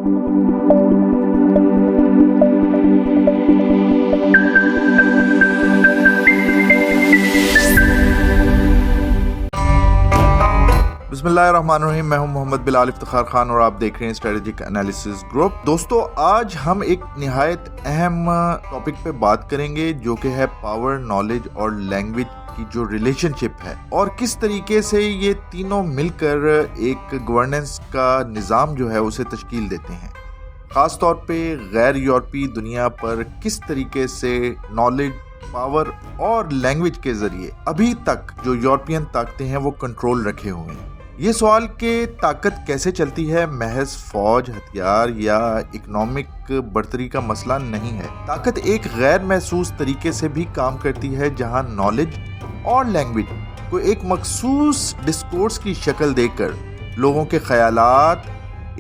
बिस्मिल्लाहिर्रहमानिर्रहीम। मैं हूं मोहम्मद बिलाल इफ्तिखार खान और आप देख रहे हैं स्ट्रेटेजिक एनालिसिस ग्रुप। दोस्तों, आज हम एक निहायत अहम टॉपिक पे बात करेंगे जो कि है पावर, नॉलेज और लैंग्वेज की जो रिलेशनशिप है और किस तरीके से ये तीनों मिलकर एक गवर्नेंस का निज़ाम जो है उसे तश्कील देते हैं। ख़ास तौर पे गैर यूरोपीय दुनिया पर किस तरीके से नॉलेज, पावर और लैंग्वेज के ज़रिए अभी तक जो यूरोपियन ताकतें हैं वो कंट्रोल रखे हुए हैं। ये सवाल कि ताकत कैसे चलती है महज फौज, हथियार या इकोनॉमिक बढ़तरी का मसला नहीं है। ताकत एक गैर महसूस तरीके से भी काम करती है, जहां नॉलेज और लैंग्वेज को एक मखसूस डिस्कोर्स की शक्ल देकर लोगों के ख्यालात,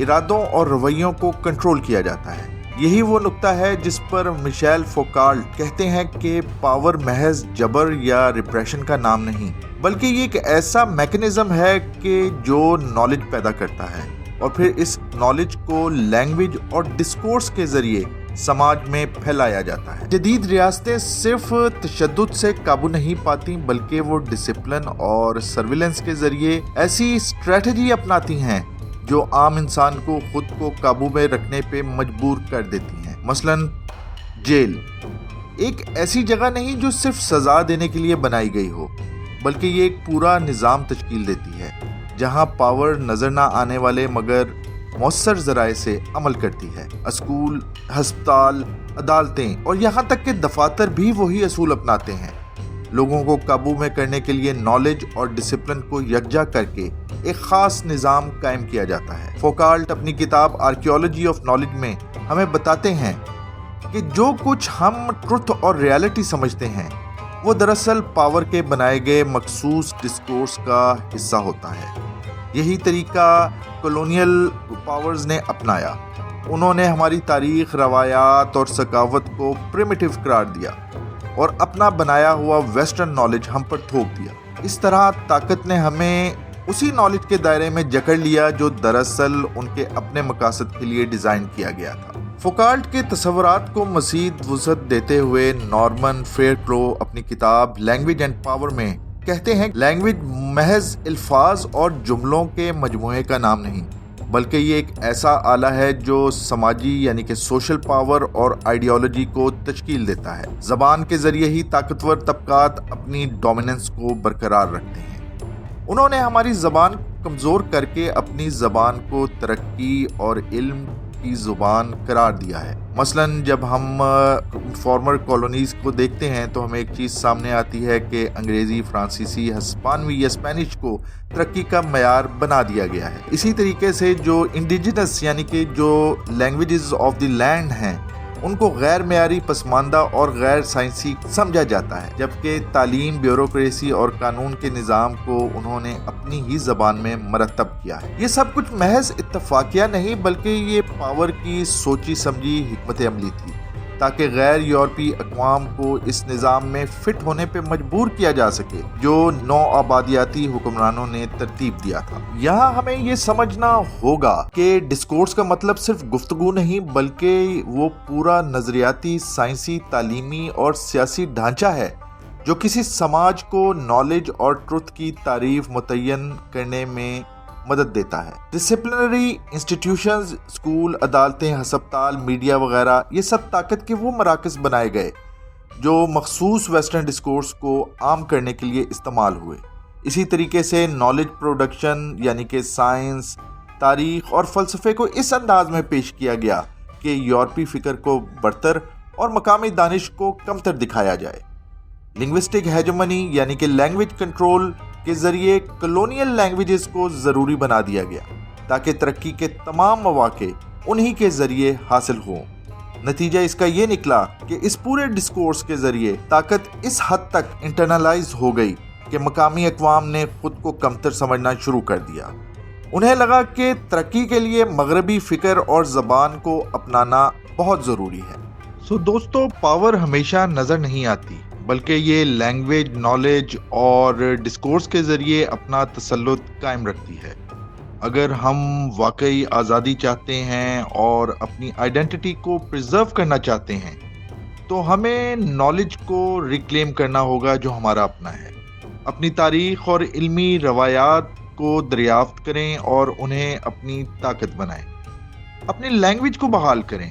इरादों और रवैयों को कंट्रोल किया जाता है। यही वो नुक्ता है जिस पर मिशेल फोकाल्ट कहते हैं कि पावर महज जबर या रिप्रेशन का नाम नहीं, बल्कि ये एक ऐसा मैकेनिज्म है कि जो नॉलेज पैदा करता है और फिर इस नॉलेज को लैंग्वेज और डिस्कोर्स के जरिए समाज में फैलाया जाता है। जदीद रियासतें सिर्फ तशद्दुद से काबू नहीं पाती, बल्कि वो डिसिप्लिन और सर्विलेंस के जरिए ऐसी स्ट्रेटजी अपनाती हैं जो आम इंसान को खुद को काबू में रखने पे मजबूर कर देती हैं। मसलन जेल एक ऐसी जगह नहीं जो सिर्फ सजा देने के लिए बनाई गई हो, बल्कि ये एक पूरा निज़ाम तश्कील देती है जहां पावर नज़र ना आने वाले मगर मौसर ज़राए से अमल करती है। स्कूल, हस्पताल, अदालतें और यहाँ तक के दफातर भी वही असूल अपनाते हैं। लोगों को काबू में करने के लिए नॉलेज और डिसिप्लिन को यकजा करके एक ख़ास निज़ाम कायम किया जाता है। फोकाल्ट अपनी किताब आर्कियोलॉजी ऑफ नॉलेज में हमें बताते हैं कि जो कुछ हम ट्रुथ और रियलिटी समझते हैं वो दरअसल पावर के बनाए गए मखसूस डिस्कोर्स का हिस्सा होता है। यही तरीका कॉलोनियल पावर्स ने अपनाया। उन्होंने हमारी तारीख, रवायात और सकावत को प्रिमिटिव करार दिया और अपना बनाया हुआ वेस्टर्न नॉलेज हम पर थोप दिया। इस तरह ताकत ने हमें उसी नॉलेज के दायरे में जकड़ लिया जो दरअसल उनके अपने मकासद के लिए डिज़ाइन किया गया था। फोकाल्ट के तस्वुरात को मज़ीद वुसअत देते हुए नॉर्मन फेयरक्लो अपनी किताब लैंग्वेज एंड पावर में कहते हैं, लैंग्वेज महज अल्फाज और जुमलों के मजमूए का नाम नहीं, बल्कि ये एक ऐसा आला है जो समाजी यानी कि सोशल पावर और आइडियोलॉजी को तश्कील देता है। ज़बान के ज़रिए ही ताकतवर तबकात अपनी डोमिनेंस को बरकरार रखते हैं। उन्होंने हमारी ज़बान कमज़ोर करके अपनी ज़बान को तरक्की और इल्म की ज़ुबान करार दिया है। मसलन जब हम फॉर्मर कॉलोनीज़ को देखते हैं तो हमें एक चीज़ सामने आती है कि अंग्रेज़ी, फ्रांसीसी, हिस्पानवी या स्पेनिश को तरक्की का मयार बना दिया गया है। इसी तरीके से जो इंडिजिनस यानी कि जो लैंग्वेजेस ऑफ द लैंड हैं उनको गैर मेयारी, पसमानदा और गैर साइंसी समझा जाता है, जबकि तालीम, ब्यूरोक्रेसी और कानून के निज़ाम को उन्होंने अपनी ही ज़बान में मरतब किया है। ये सब कुछ महज इत्तफाकिया नहीं, बल्कि ये पावर की सोची समझी हिकमत अमली थी ताकि गैर यूरोपीय अक़वाम को इस निज़ाम में फिट होने पे मजबूर किया जा सके जो नौ आबादियाती हुक्मरानों ने तरतीब दिया था। यहाँ हमें ये समझना होगा कि डिस्कोर्स का मतलब सिर्फ गुफ्तगू नहीं, बल्कि वो पूरा नजरियाती, साइंसी, तालीमी और सियासी ढांचा है जो किसी समाज को नॉलेज और ट्रुथ की तारीफ मुतय्यन करने में मदद देता है। डिसिप्लिनरी इंस्टीट्यूशंस, स्कूल, अदालतें, हस्पताल, मीडिया वगैरह, ये सब ताकत के वो मराकज़ बनाए गए जो मखसूस वेस्टर्न डिस्कोर्स को आम करने के लिए इस्तेमाल हुए। इसी तरीके से नॉलेज प्रोडक्शन यानी कि साइंस, तारीख और फ़लसफ़े को इस अंदाज में पेश किया गया कि यूरोपीय फ़िक्र को बरतर और मकामी दानिश को कमतर दिखाया जाए। लिंग्विस्टिक हेजेमनी यानी कि लैंग्वेज कंट्रोल के जरिए कॉलोनियल लैंग्वेजेस को ज़रूरी बना दिया गया ताकि तरक्की के तमाम मौके उन्हीं के ज़रिए हासिल हों। नतीजा इसका ये निकला कि इस पूरे डिस्कोर्स के ज़रिए ताकत इस हद तक इंटरनलाइज हो गई कि मकामी अक़वाम ने खुद को कमतर समझना शुरू कर दिया। उन्हें लगा कि तरक्की के लिए मगरबी फ़िक्र और ज़बान को अपनाना बहुत ज़रूरी है। दोस्तों, पावर हमेशा नज़र नहीं आती, बल्कि ये लैंग्वेज, नॉलेज और डिस्कोर्स के ज़रिए अपना तसल्लुत कायम रखती है। اگر ہم واقعی آزادی چاہتے ہیں اور اپنی آئیڈینٹی کو پرزرو کرنا چاہتے ہیں تو ہمیں نالج کو ریکلیم کرنا ہوگا جو ہمارا اپنا ہے. اپنی تاریخ اور علمی روایات کو دریافت کریں اور انہیں اپنی طاقت بنائیں. اپنی لینگویج کو بحال کریں.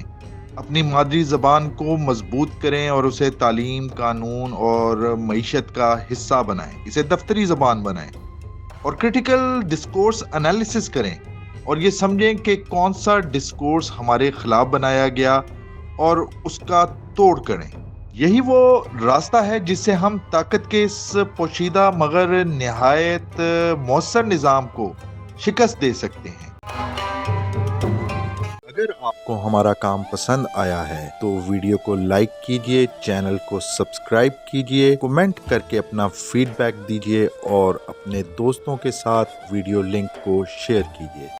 اپنی مادری زبان کو مضبوط کریں اور اسے تعلیم، قانون اور معیشت کا حصہ بنائیں. اسے دفتری زبان بنائیں اور کریٹیکل ڈسکورس انالیسس کریں اور یہ سمجھیں کہ کون سا ڈسکورس ہمارے خلاف بنایا گیا اور اس کا توڑ کریں. یہی وہ راستہ ہے جس سے ہم طاقت کے اس پوشیدہ مگر نہایت مؤثر نظام کو شکست دے سکتے ہیں. اگر آپ کو ہمارا کام پسند آیا ہے تو ویڈیو کو لائک کیجئے، چینل کو سبسکرائب کیجئے، کومنٹ کر کے اپنا فیڈ بیک دیجئے اور اپنے دوستوں کے ساتھ ویڈیو لنک کو شیئر کیجئے.